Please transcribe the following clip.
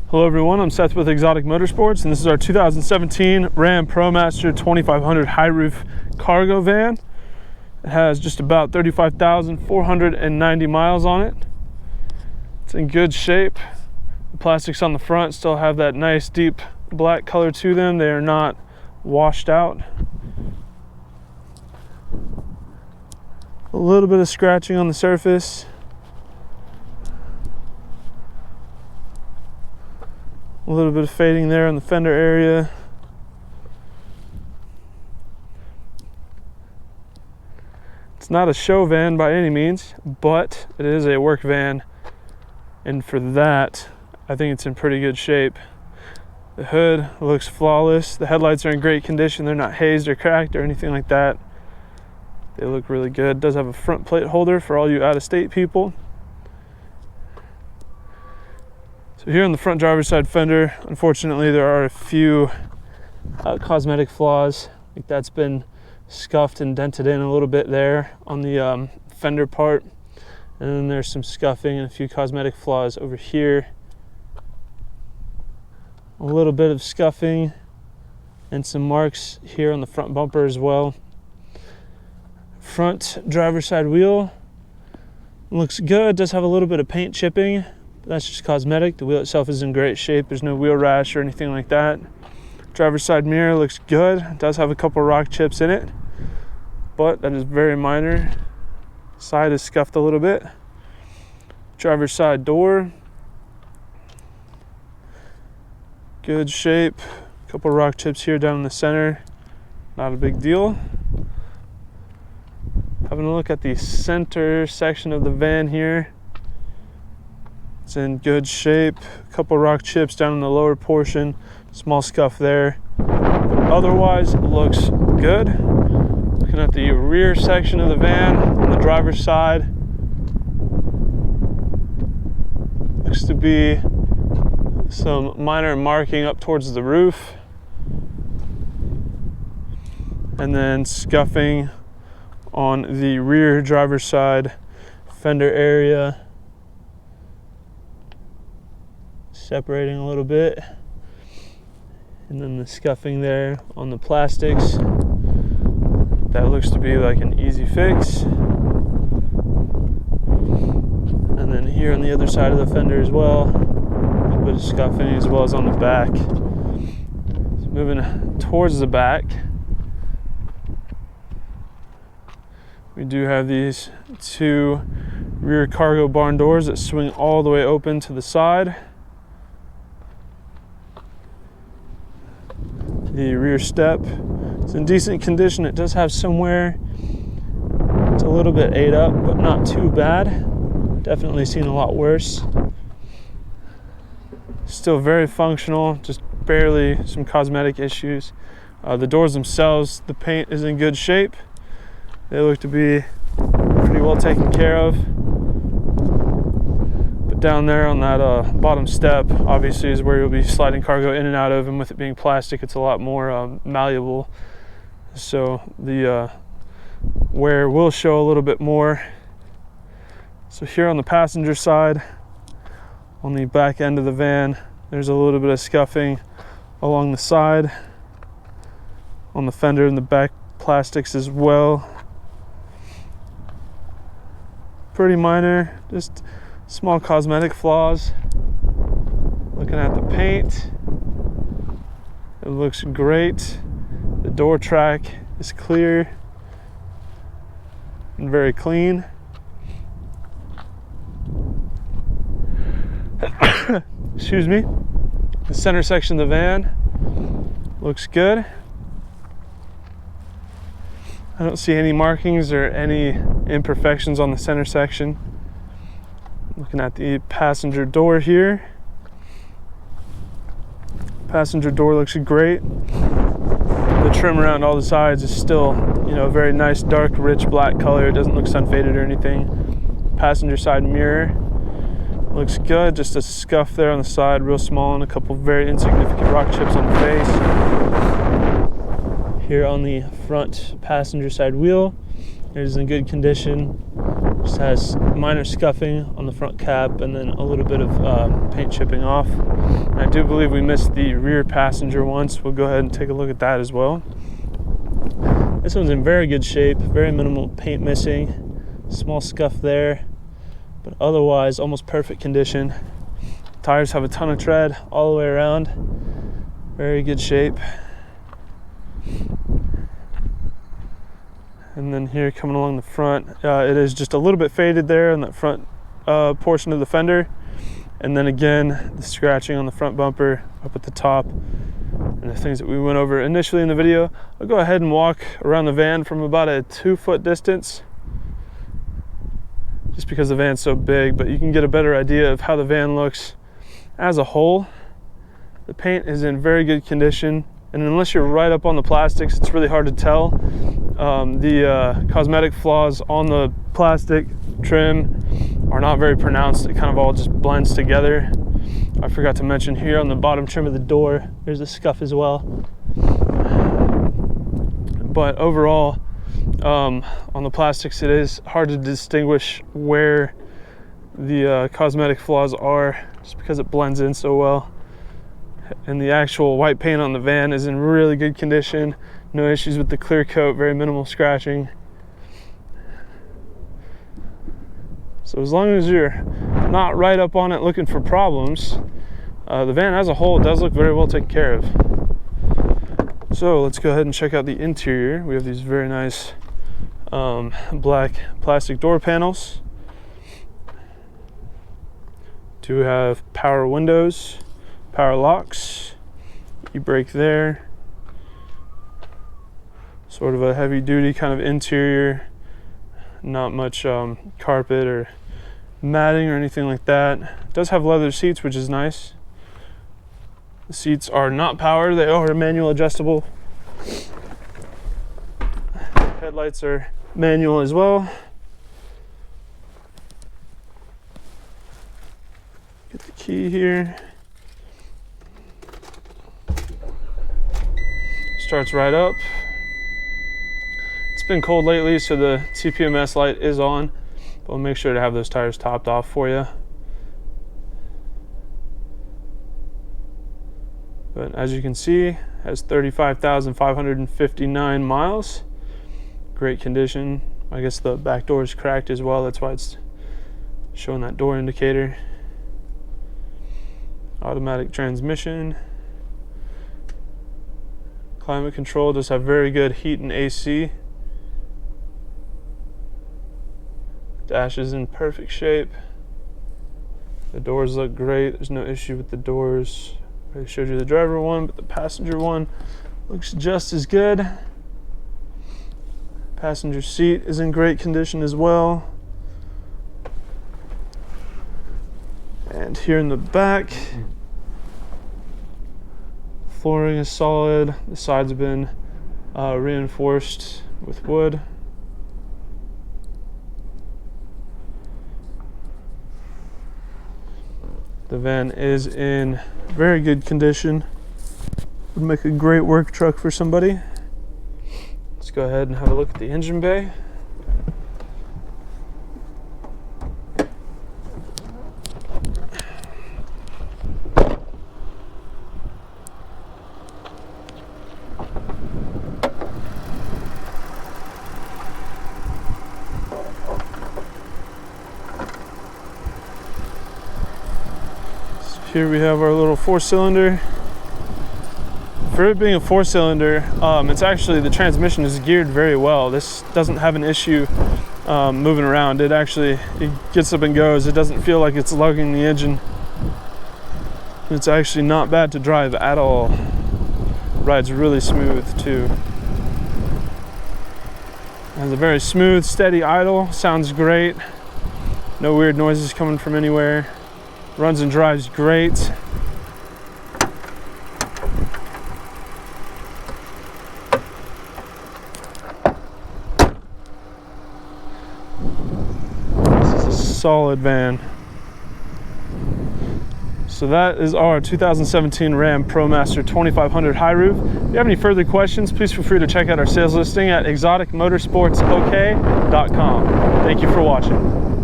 Hello everyone, I'm Seth with Exotic Motorsports, and this is our 2017 Ram Promaster 2500 high roof cargo van. It has just about 35,490 miles on it. It's in good shape. The plastics on the front still have that nice deep black color to them. They are not washed out. A little bit of scratching on the surface. A little bit of fading there in the fender area. It's not a show van by any means, but it is a work van, and for that, I think it's in pretty good shape. The hood looks flawless. The headlights are in great condition. They're not hazed or cracked or anything like that. They look really good. It does have a front plate holder for all you out-of-state people. So here on the front driver's side fender, unfortunately there are a few cosmetic flaws. Like that's been scuffed and dented in a little bit there on the fender part. And then there's some scuffing and a few cosmetic flaws over here. A little bit of scuffing and some marks here on the front bumper as well. Front driver's side wheel looks good. Does have a little bit of paint chipping. That's just cosmetic. The wheel itself is in great shape. There's no wheel rash or anything like that. Driver's side mirror looks good. It does have a couple rock chips in it, but that is very minor. Side is scuffed a little bit. Driver's side door, good shape. A couple rock chips here down in the center. Not a big deal. Having a look at the center section of the van here. It's in good shape. A couple rock chips down in the lower portion. Small scuff there. But otherwise, it looks good. Looking at the rear section of the van on the driver's side. Looks to be some minor marking up towards the roof. And then scuffing on the rear driver's side fender area. Separating a little bit, and then the scuffing there on the plastics. That looks to be like an easy fix. And then here on the other side of the fender as well, a little bit of scuffing as well as on the back. So moving towards the back, we do have these two rear cargo barn doors that swing all the way open to the side. The rear step is in decent condition. It does have somewhere it's a little bit ate up, but not too bad. Definitely seen a lot worse. Still very functional, just barely some cosmetic issues. The doors themselves, the paint is in good shape. They look to be pretty well taken care of. Down there on that bottom step obviously is where you'll be sliding cargo in and out of, and with it being plastic it's a lot more malleable, so the wear will show a little bit more. So here on the passenger side, on the back end of the van, there's a little bit of scuffing along the side, on the fender and the back plastics as well. Pretty minor, just small cosmetic flaws. Looking at the paint, it looks great. The door track is clear and very clean. Excuse me. The center section of the van looks good. I don't see any markings or any imperfections on the center section. Looking at the passenger door here. Passenger door looks great. The trim around all the sides is still, a very nice dark rich black color. It doesn't look sun faded or anything. Passenger side mirror looks good. Just a scuff there on the side, real small, and a couple very insignificant rock chips on the face. Here on the front passenger side wheel, it is in good condition. Just has minor scuffing on the front cap and then a little bit of paint chipping off. And I do believe we missed the rear passenger once. We'll go ahead and take a look at that as well. This one's in very good shape, very minimal paint missing, small scuff there, but otherwise almost perfect condition. Tires have a ton of tread all the way around, very good shape. And then here coming along the front, it is just a little bit faded there on that front portion of the fender. And then again, the scratching on the front bumper up at the top and the things that we went over initially in the video. I'll go ahead and walk around the van from about a 2-foot distance just because the van's so big, but you can get a better idea of how the van looks as a whole. The paint is in very good condition, and unless you're right up on the plastics, it's really hard to tell. The cosmetic flaws on the plastic trim are not very pronounced. It kind of all just blends together. I forgot to mention here on the bottom trim of the door, there's a scuff as well. But overall, on the plastics, it is hard to distinguish where the cosmetic flaws are just because it blends in so well. And the actual white paint on the van is in really good condition. No issues with the clear coat, very minimal scratching. So as long as you're not right up on it looking for problems, the van as a whole does look very well taken care of. So let's go ahead and check out the interior. We have these very nice black plastic door panels. Do have power windows, power locks, e-brake there. Sort of a heavy duty kind of interior, not much carpet or matting or anything like that. It does have leather seats, which is nice. The seats are not powered, they are manual adjustable. Headlights are manual as well. Get the key here. Starts right up. It's been cold lately, so the TPMS light is on, but we'll make sure to have those tires topped off for you. But as you can see, it has 35,559 miles. Great condition. I guess the back door is cracked as well, that's why it's showing that door indicator. Automatic transmission. Climate control does have very good heat and AC. Dash is in perfect shape. The doors look great. There's no issue with the doors. I already showed you the driver one, but the passenger one looks just as good. Passenger seat is in great condition as well. And here in the back, flooring is solid. The sides have been reinforced with wood. The van is in very good condition. Would make a great work truck for somebody. Let's go ahead and have a look at the engine bay. Here we have our little 4-cylinder. For it being a 4-cylinder, it's actually, the transmission is geared very well. This doesn't have an issue moving around. It gets up and goes. It doesn't feel like it's lugging the engine. It's actually not bad to drive at all. Rides really smooth too. Has a very smooth, steady idle. Sounds great. No weird noises coming from anywhere. Runs and drives great. This is a solid van. So that is our 2017 Ram ProMaster 2500 high roof. If you have any further questions, please feel free to check out our sales listing at exoticmotorsportsok.com. Thank you for watching.